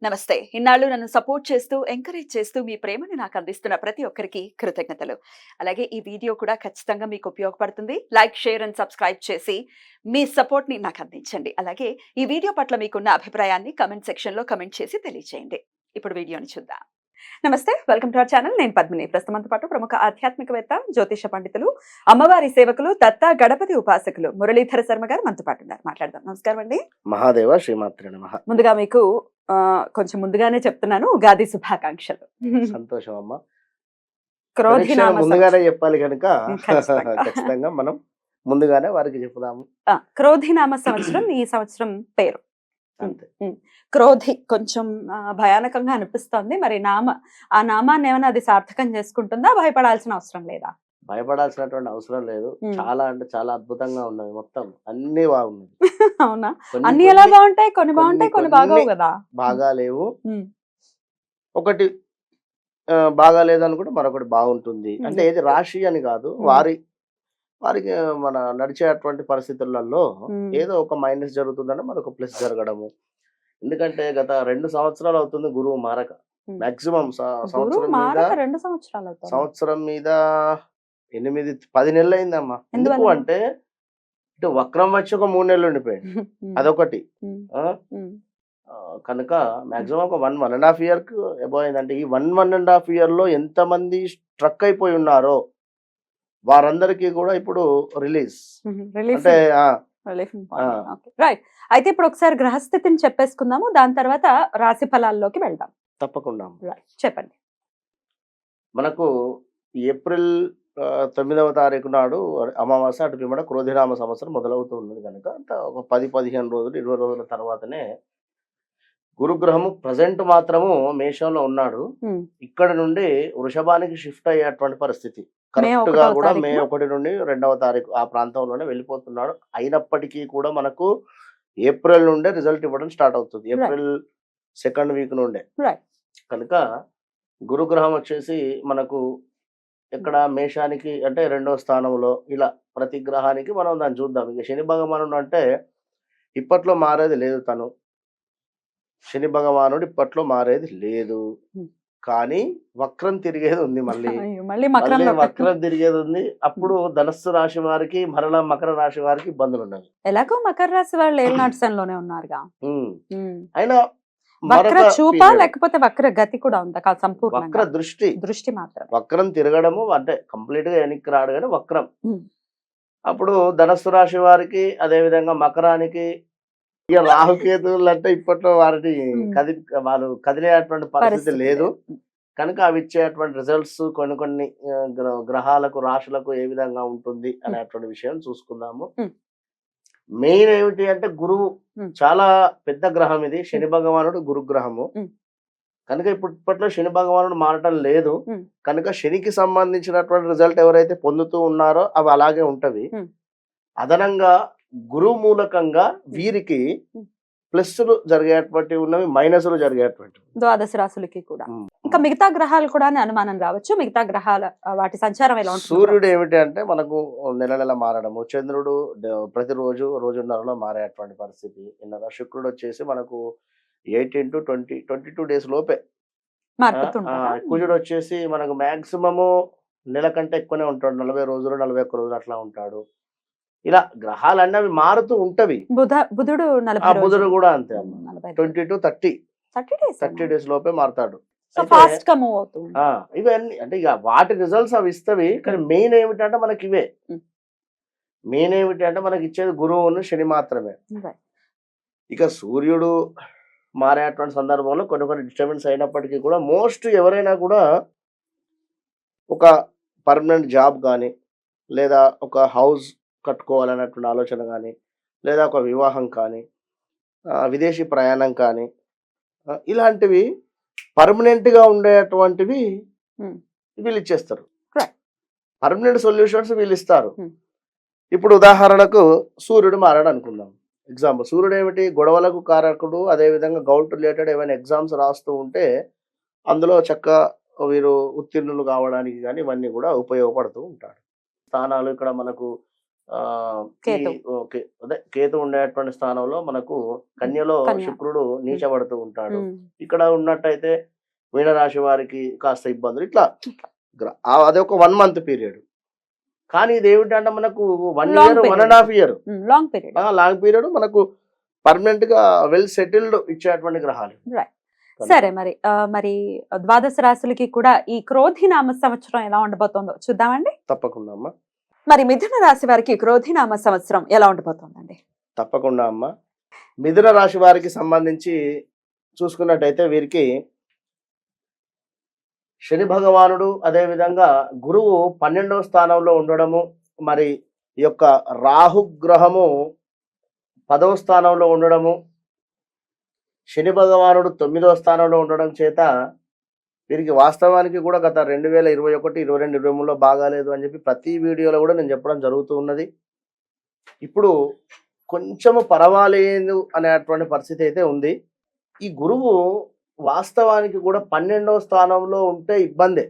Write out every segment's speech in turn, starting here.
నమస్తే. ఇన్నాళ్ళు నన్ను సపోర్ట్ చేస్తూ, ఎంకరేజ్ చేస్తూ మీ ప్రేమను నాకు అందిస్తున్న ప్రతి ఒక్కరికి కృతజ్ఞతలు. అలాగే ఈ వీడియో కూడా ఖచ్చితంగా మీకు ఉపయోగపడుతుంది. లైక్, షేర్ అండ్ సబ్స్క్రైబ్ చేసి మీ సపోర్ట్‌ని నాకు అందించండి. అలాగే ఈ వీడియో పట్ల మీకున్న అభిప్రాయాన్ని కామెంట్ సెక్షన్‌లో కామెంట్ చేసి తెలియజేయండి. ఇప్పుడు వీడియోని చూద్దాం. నమస్తే. Welcome to our channel. నేను పద్మిని. ప్రస్తుతం మనతో పాటు ప్రముఖ ఆధ్యాత్మికవేత్త, జ్యోతిష పండితులు, అమ్మవారి సేవకులు, దత్త గణపతి ఉపాసకులు మురళీధర శర్మ గారు మనతో పాటు ఉన్నారు. మాట్లాడదాం. నమస్కారం అండి. మహాదేవ శ్రీమాత్రే నమః. ముందుగా మీకు కొంచెం ముందుగానే చెప్తున్నాను, ఉగాది శుభాకాంక్షలు. సంతోషం అమ్మ. క్రోధినామ ముందుగానే చెప్పాలి కనుక ఖచ్చితంగా. ఖచ్చితంగా మనం ముందుగానే వారికి చెప్పుదాము. క్రోధినామ సంవత్సరం ఈ సంవత్సరం పేరు. అంతే. క్రోధి కొంచెం భయానకంగా అనిపిస్తోంది. మరి ఆ నామాన్ని ఏమైనా అది సార్థకం చేసుకుంటుందా? భయపడాల్సిన అవసరం లేదా? భయపడాల్సినటువంటి అవసరం లేదు. ఉమ్. చాలా అంటే చాలా అద్భుతంగా ఉన్నది. మొత్తం అన్ని బాగున్నది. అవునా? కొన్ని అన్ని ఎలా బాగుంటాయి? కొన్ని బాగుంటాయి, కొన్ని కొన్ని బాగోవు కదా. బాగా లేవు. ఉమ్. ఒకటి బాగా లేదనుకుంటే మరొకటి బాగుంటుంది. అంటే ఏది రాశి అని కాదు, వారికి మన నడిచేటువంటి పరిస్థితులలో ఏదో ఒక మైనస్ జరుగుతుందంటే మరొక ప్లస్ జరగడము. ఎందుకంటే గత 2 సంవత్సరాలు అవుతుంది గురువు మారక. మాక్సిమం గురువు సంవత్సరం మీద మారక 2 సంవత్సరాలు అవుతుంది. సంవత్సరం మీద 8-10 నెలలు అయిందమ్మా. ఎందుకు ఎందువల్ల? అంటే ఇటు వక్రం వచ్చి ఒక 3 నెలలు ఉండిపోయింది. అదొకటి. ఉమ్. ఆ, ఉమ్. కనుక మాక్సిమం ఒక 1.5 ఇయర్ కు అబౌవ్ అయిందంటే ఈ 1.5 ఇయర్ లో ఎంతమంది స్ట్రక్ అయిపోయి ఉన్నారో వారందరికీ కూడా ఇప్పుడు రిలీజ్. రిలీఫ్ అంటే రైట్. అయితే ఇప్పుడు ఒకసారి గ్రహస్థితిని చెప్పేసుకుందాము. దాని తర్వాత రాశి ఫలాల్లోకి వెళ్దాం. తప్పకుండా రైట్, చెప్పండి. మనకు ఏప్రిల్ 9వ తారీఖు నాడు అమావాస్య అటు పిమ్మట క్రోధినామ సంవత్సరం మొదలవుతూ ఉన్నది కనుక అంత ఒక 10-15 రోజులు 20 రోజుల తర్వాతనే గురుగ్రహము ప్రజెంట్ మాత్రము మేషంలో ఉన్నాడు. ఇక్కడ నుండి వృషభానికి షిఫ్ట్ అయ్యేటువంటి పరిస్థితి. కరెక్ట్ గా కూడా మే 1 నుండి 2వ తారీఖు ఆ ప్రాంతంలోనే వెళ్ళిపోతున్నాడు. అయినప్పటికీ కూడా మనకు ఏప్రిల్ నుండే రిజల్ట్ ఇవ్వడం స్టార్ట్ అవుతుంది. ఏప్రిల్ 2nd వీక్ నుండే. కనుక గురుగ్రహం వచ్చేసి మనకు ఇక్కడ మేషానికి అంటే 2వ స్థానంలో ఇలా ప్రతి గ్రహానికి మనం దాన్ని చూద్దాం. ఇక శని భగవానుడు అంటే ఇప్పట్లో మారేది లేదు. శని భగవానుడు ఇప్పట్లో మారేది లేదు. కానీ వక్రం తిరిగేది ఉంది. మళ్ళీ వక్రం తిరిగేది ఉంది. అప్పుడు ధనస్సు రాశి వారికి మరలా మకర రాశి వారికి ఇబ్బందులు ఉన్నవి. ఎలాగో మకర రాశి వాళ్ళు ఏళ్ళనాటిలోనే ఉన్నారుగా. అయినా వక్ర చూప లేకపోతే వక్ర గతి కూడా ఉందా? సంపూర్ణ వక్ర దృష్టి మాత్రం. వక్రం తిరగడము అంటే కంప్లీట్ గా వెనక్కి రాడు కానీ వక్రం. అప్పుడు ధనస్సు రాశి వారికి అదే విధంగా మకరానికి ఇక రాహుకేతువులు అంటే ఇప్పట్లో వారిని వారు కదిలేటువంటి పరిస్థితి లేదు. కనుక అవి ఇచ్చేటువంటి రిజల్ట్స్ కొన్ని గ్రహాలకు రాశులకు ఏ విధంగా ఉంటుంది అనేటువంటి విషయం చూసుకుందాము. మెయిన్ ఏమిటి అంటే గురువు చాలా పెద్ద గ్రహం ఇది. శని భగవానుడు గురుగ్రహము కనుక ఇప్పట్లో శని భగవానుడు మారటం లేదు. కనుక శనికి సంబంధించినటువంటి రిజల్ట్ ఎవరైతే పొందుతూ ఉన్నారో అవి అలాగే ఉంటవి. అదనంగా గురువు మూలకంగా వీరికి ప్లస్లు జరిగేటువంటి ఉన్నవి, మైనస్లు జరిగేటువంటి ద్వాదశ రాశులకి కూడా. ఇంకా మిగతా గ్రహాలు కూడా అనుమానం రావచ్చు. మిగతా గ్రహాల వాటి సంచారం ఎలా ఉంటుంది? సూర్యుడు ఏమిటి అంటే మనకు నెల మారడము, చంద్రుడు ప్రతిరోజు రోజున్నరలో మారేటువంటి పరిస్థితి. శుక్రుడు వచ్చేసి మనకు 18 to 22 డేస్ లోపే. కుజుడు వచ్చేసి మనకు మాక్సిమము నెల కంటే ఎక్కువనే ఉంటాడు. 40 రోజులు 41 రోజులు అట్లా ఉంటాడు. ఇలా గ్రహాలన్నీ అవి మారుతూ ఉంటవి. బుధుడు కూడా అంతే. 20 to 30 డేస్ లోపే మారుతాడు. ఇవన్నీ అంటే ఇక వాటి రిజల్ట్స్ అవి ఇస్తవి. కానీ మెయిన్ ఏమిటంటే మనకి ఇవే. మెయిన్ ఏమిటి అంటే మనకి ఇచ్చేది గురువును శని మాత్రమే. ఇక సూర్యుడు మారేటువంటి సందర్భంలో కొన్ని డిస్టర్బెన్స్ అయినప్పటికీ కూడా మోస్ట్ ఎవరైనా కూడా ఒక పర్మనెంట్ జాబ్ కానీ లేదా ఒక హౌస్ కట్టుకోవాలన్నటువంటి ఆలోచన కానీ లేదా ఒక వివాహం కానీ విదేశీ ప్రయాణం కానీ ఇలాంటివి పర్మనెంట్ గా ఉండేటువంటివి వీళ్ళు ఇచ్చేస్తారు. పర్మనెంట్ సొల్యూషన్స్ వీళ్ళు ఇస్తారు. ఇప్పుడు ఉదాహరణకు సూర్యుడు మారాడు అనుకుందాం. ఎగ్జాంపుల్, సూర్యుడు ఏమిటి? గొడవలకు కారకుడు. అదేవిధంగా గౌట్ రిలేటెడ్ ఏమైనా ఎగ్జామ్స్ రాస్తూ ఉంటే అందులో చక్కగా వీరు ఉత్తీర్ణులు కావడానికి కానీ ఇవన్నీ కూడా ఉపయోగపడుతూ ఉంటాడు. స్థానాలు ఇక్కడ మనకు ఆ, ఈ కేతు. ఓకే అదే కేతు ఉండేటువంటి స్థానంలో మనకు కన్యలో కన్య. శుక్రుడు నీచబడుతూ ఉంటాడు. ఉమ్. ఇక్కడ ఉన్నట్టయితే మీనరాశి వారికి కాస్త ఇబ్బందులు ఇట్లా అదొక 1 మంత్ పీరియడ్. కానీ ఇది ఏమిటంటే మనకు 1 Long year, period. 1.5 year long period. Long period మనకు పర్మనెంట్ గా వెల్ సెటిల్డ్ ఇచ్చేటువంటి గ్రహాలు. సరే, మరి ద్వాదశ రాశులకి కూడా ఈ క్రోధినామ సంవత్సరం ఎలా ఉండబోతోందో చూద్దామండి. తప్పకుండా అమ్మా, మరి మిథున రాశి వారికి క్రోధినామ సంవత్సరం ఎలా ఉండబోతోందండి? తప్పకుండా అమ్మా. మిథున రాశి వారికి సంబంధించి చూసుకున్నట్టయితే వీరికి శని భగవానుడు అదేవిధంగా గురువు 12వ స్థానంలో ఉండడము, మరి ఈ యొక్క రాహుగ్రహము 10వ స్థానంలో ఉండడము, శని భగవానుడు 9వ స్థానంలో ఉండడం చేత వీరికి వాస్తవానికి కూడా గత 2021, 22, 23లో బాగాలేదు అని చెప్పి ప్రతి వీడియోలో కూడా నేను చెప్పడం జరుగుతూ ఉన్నది. ఇప్పుడు కొంచెము పర్వాలేదు అనేటువంటి పరిస్థితి అయితే ఉంది. ఈ గురువు వాస్తవానికి కూడా 12వ స్థానంలో ఉంటే ఇబ్బందే,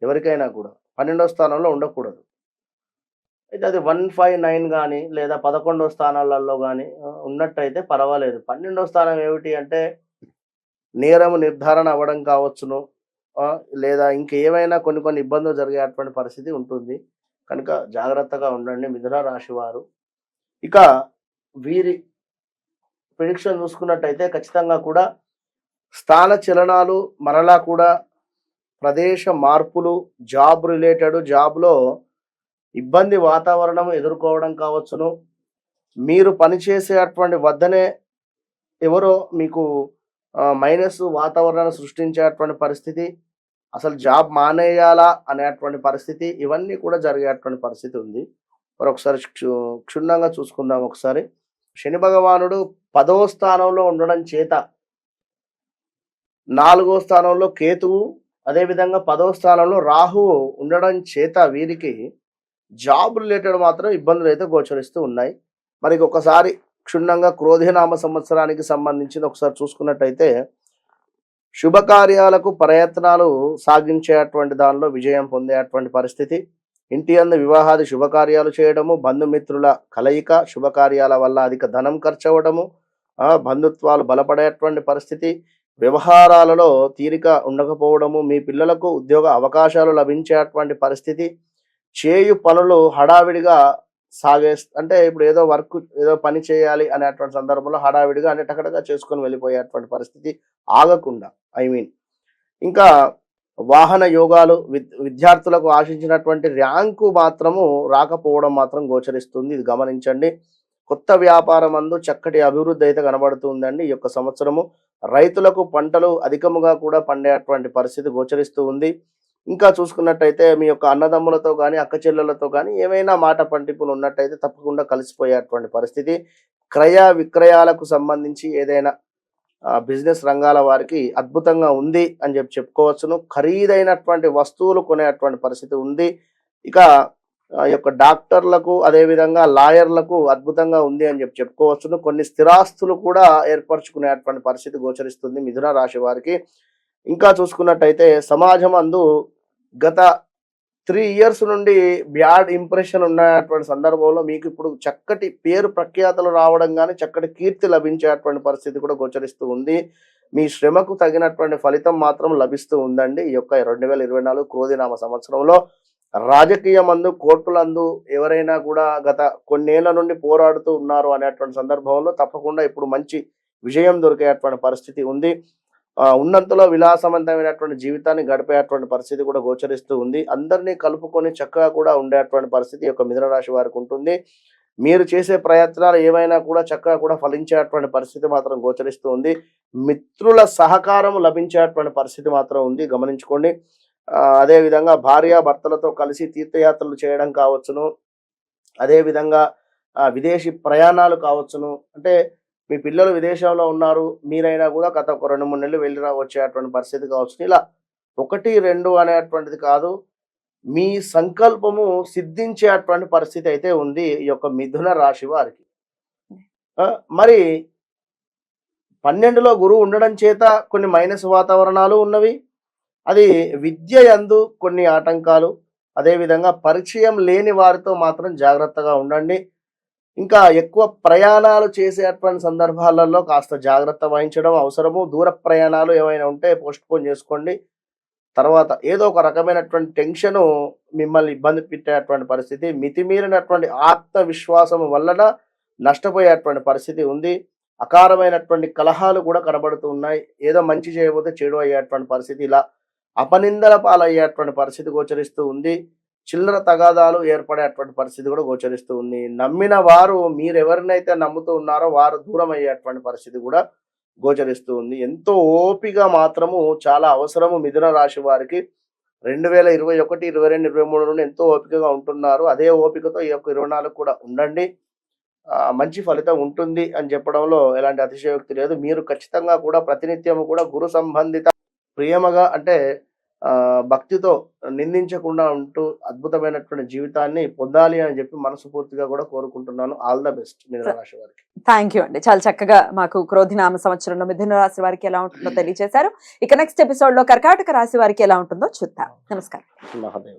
ఎవరికైనా కూడా 12వ స్థానంలో ఉండకూడదు. అయితే అది 159 కానీ లేదా 11వ స్థానాలలో కానీ ఉన్నట్టయితే పర్వాలేదు. 12వ స్థానం ఏమిటి అంటే నేరము నిర్ధారణ అవ్వడం కావచ్చును, లేదా ఇంకేమైనా కొన్ని ఇబ్బందులు జరిగేటువంటి పరిస్థితి ఉంటుంది. కనుక జాగ్రత్తగా ఉండండి మిథున రాశి వారు. ఇక వీరి ప్రిడిక్షన్ చూసుకున్నట్టయితే ఖచ్చితంగా కూడా స్థాన చలనాలు, మరలా కూడా ప్రదేశ మార్పులు, జాబ్ రిలేటెడ్ జాబ్లో ఇబ్బంది వాతావరణం ఎదుర్కోవడం కావచ్చును, మీరు పనిచేసేటువంటి వద్దనే ఎవరో మీకు మైనస్ వాతావరణాన్ని సృష్టించేటువంటి పరిస్థితి, అసలు జాబ్ మానేయాలా అనేటువంటి పరిస్థితి, ఇవన్నీ కూడా జరిగేటువంటి పరిస్థితి ఉంది. మరి ఒకసారి క్షుణ్ణంగా చూసుకుందాం. ఒకసారి శని భగవానుడు 10వ స్థానంలో ఉండడం చేత, 4వ స్థానంలో కేతువు, అదేవిధంగా 10వ స్థానంలో రాహువు ఉండడం చేత వీరికి జాబ్ రిలేటెడ్ మాత్రం ఇబ్బందులు అయితే గోచరిస్తూ ఉన్నాయి. మరి ఒకసారి క్షుణ్ణంగా క్రోధినామ సంవత్సరానికి సంబంధించింది ఒకసారి చూసుకున్నట్టయితే శుభకార్యాలకు ప్రయత్నాలు సాగించేటువంటి దానిలో విజయం పొందేటువంటి పరిస్థితి, ఇంటి అందు వివాహాది శుభకార్యాలు చేయడము, బంధుమిత్రుల కలయిక, శుభకార్యాల వల్ల అధిక ధనం ఖర్చు అవ్వడము, బంధుత్వాలు బలపడేటువంటి పరిస్థితి, వ్యవహారాలలో తీరిక ఉండకపోవడము, మీ పిల్లలకు ఉద్యోగ అవకాశాలు లభించేటువంటి పరిస్థితి, చేయు పనులు హడావిడిగా అంటే ఇప్పుడు ఏదో వర్క్ ఏదో పని చేయాలి అనేటువంటి సందర్భంలో హడావిడిగా అంటే టకటగా చేసుకొని వెళ్ళిపోయేటువంటి పరిస్థితి ఆగకుండా, ఇంకా వాహన యోగాలు, విద్యార్థులకు ఆశించినటువంటి ర్యాంకు మాత్రము రాకపోవడం మాత్రం గోచరిస్తుంది. ఇది గమనించండి. కొత్త వ్యాపారం అందు చక్కటి అభివృద్ధి అయితే కనబడుతుందండి ఈ యొక్క సంవత్సరము. రైతులకు పంటలు అధికముగా కూడా పండేటువంటి పరిస్థితి గోచరిస్తూ ఉంది. ఇంకా చూసుకున్నట్టయితే మీ యొక్క అన్నదమ్ములతో కానీ అక్క చెల్లెలతో కానీ ఏమైనా మాట పంటింపులు ఉన్నట్టయితే తప్పకుండా కలిసిపోయేటువంటి పరిస్థితి. క్రయ విక్రయాలకు సంబంధించి ఏదైనా బిజినెస్ రంగాల వారికి అద్భుతంగా ఉంది అని చెప్పుకోవచ్చును. ఖరీదైనటువంటి వస్తువులు కొనేటువంటి పరిస్థితి ఉంది. ఇక యొక్క డాక్టర్లకు అదేవిధంగా లాయర్లకు అద్భుతంగా ఉంది అని చెప్పుకోవచ్చును. కొన్ని స్థిరాస్తులు కూడా ఏర్పరచుకునేటువంటి పరిస్థితి గోచరిస్తుంది మిథున రాశి వారికి. ఇంకా చూసుకున్నట్టయితే సమాజం అందు గత 3 ఇయర్స్ నుండి బ్యాడ్ ఇంప్రెషన్ ఉన్నటువంటి సందర్భంలో మీకు ఇప్పుడు చక్కటి పేరు ప్రఖ్యాతలు రావడం కానీ చక్కటి కీర్తి లభించేటువంటి పరిస్థితి కూడా గోచరిస్తూ ఉంది. మీ శ్రమకు తగినటువంటి ఫలితం మాత్రం లభిస్తూ ఉందండి ఈ యొక్క 2024 క్రోధినామ సంవత్సరంలో. రాజకీయం అందు, కోర్టులందు ఎవరైనా కూడా గత కొన్నేళ్ల నుండి పోరాడుతూ ఉన్నారు అనేటువంటి సందర్భంలో తప్పకుండా ఇప్పుడు మంచి విజయం దొరికేటువంటి పరిస్థితి ఉంది. ఉన్నంతలో విలాసవంతమైనటువంటి జీవితాన్ని గడిపేటువంటి పరిస్థితి కూడా గోచరిస్తూ ఉంది. అందరినీ కలుపుకొని చక్కగా కూడా ఉండేటువంటి పరిస్థితి యొక్క మిథున రాశి వారికి ఉంటుంది. మీరు చేసే ప్రయత్నాలు ఏమైనా కూడా చక్కగా కూడా ఫలించేటువంటి పరిస్థితి మాత్రం గోచరిస్తూ ఉంది. మిత్రుల సహకారం లభించేటువంటి పరిస్థితి మాత్రం ఉంది, గమనించుకోండి. అదేవిధంగా భార్యాభర్తలతో కలిసి తీర్థయాత్రలు చేయడం కావచ్చును, అదేవిధంగా విదేశీ ప్రయాణాలు కావచ్చును. అంటే మీ పిల్లలు విదేశంలో ఉన్నారు, మీరైనా కూడా గత ఒక 2-3 నెలలు వెళ్ళి వచ్చేటువంటి పరిస్థితి కావచ్చు. ఇలా 1, 2 అనేటువంటిది కాదు, మీ సంకల్పము సిద్ధించేటువంటి పరిస్థితి అయితే ఉంది ఈ యొక్క మిథున రాశి వారికి. మరి 12లో గురువు ఉండడం చేత కొన్ని మైనస్ వాతావరణాలు ఉన్నవి. అది విద్య యందు కొన్ని ఆటంకాలు, అదేవిధంగా పరిచయం లేని వారితో మాత్రం జాగ్రత్తగా ఉండండి. ఇంకా ఎక్కువ ప్రయాణాలు చేసేటువంటి సందర్భాలలో కాస్త జాగ్రత్త వహించడం అవసరము. దూర ప్రయాణాలు ఏవైనా ఉంటే పోస్ట్‌పోన్ చేసుకోండి. తర్వాత ఏదో ఒక రకమైనటువంటి టెన్షను మిమ్మల్ని ఇబ్బంది పెట్టేటువంటి పరిస్థితి, మితిమీరినటువంటి ఆత్మవిశ్వాసం వలన నష్టపోయేటువంటి పరిస్థితి ఉంది. అకారమైనటువంటి కలహాలు కూడా కనబడుతూ ఉన్నాయి. ఏదో మంచి చేయబోతే చెడు అయ్యేటువంటి పరిస్థితి, ఇలా అపనిందల పాలయ్యేటువంటి పరిస్థితి గోచరిస్తూ ఉంది. చిల్లర తగాదాలు ఏర్పడేటువంటి పరిస్థితి కూడా గోచరిస్తూ ఉంది. నమ్మిన వారు మీరెవరినైతే నమ్ముతూ ఉన్నారో వారు దూరం అయ్యేటువంటి పరిస్థితి కూడా గోచరిస్తూ ఉంది. ఎంతో ఓపిక మాత్రము చాలా అవసరము మిథున రాశి వారికి. 2021, 22, 23 నుండి ఎంతో ఓపికగా ఉంటున్నారు. అదే ఓపికతో ఈ యొక్క 24 కూడా ఉండండి. మంచి ఫలితం ఉంటుంది అని చెప్పడంలో ఎలాంటి అతిశయోక్తి లేదు. మీరు ఖచ్చితంగా కూడా ప్రతినిత్యము కూడా గురు సంబంధిత ప్రేమగా అంటే భక్తితో నిందించకుండా ఉంటూ అద్భుతమైనటువంటి జీవితాన్ని పొందాలి అని చెప్పి మనస్ఫూర్తిగా కూడా కోరుకుంటున్నాను. ఆల్ ద బెస్ట్ మిథున రాశి వారికి. థ్యాంక్ యూ అండి. చాలా చక్కగా మాకు క్రోధినామ సంవత్సరంలో మిథున రాశి వారికి ఎలా ఉంటుందో తెలియజేశారు. ఇక నెక్స్ట్ ఎపిసోడ్ లో కర్కాటక రాశి వారికి ఎలా ఉంటుందో చూద్దాం. నమస్కారం. మహాదేవ్.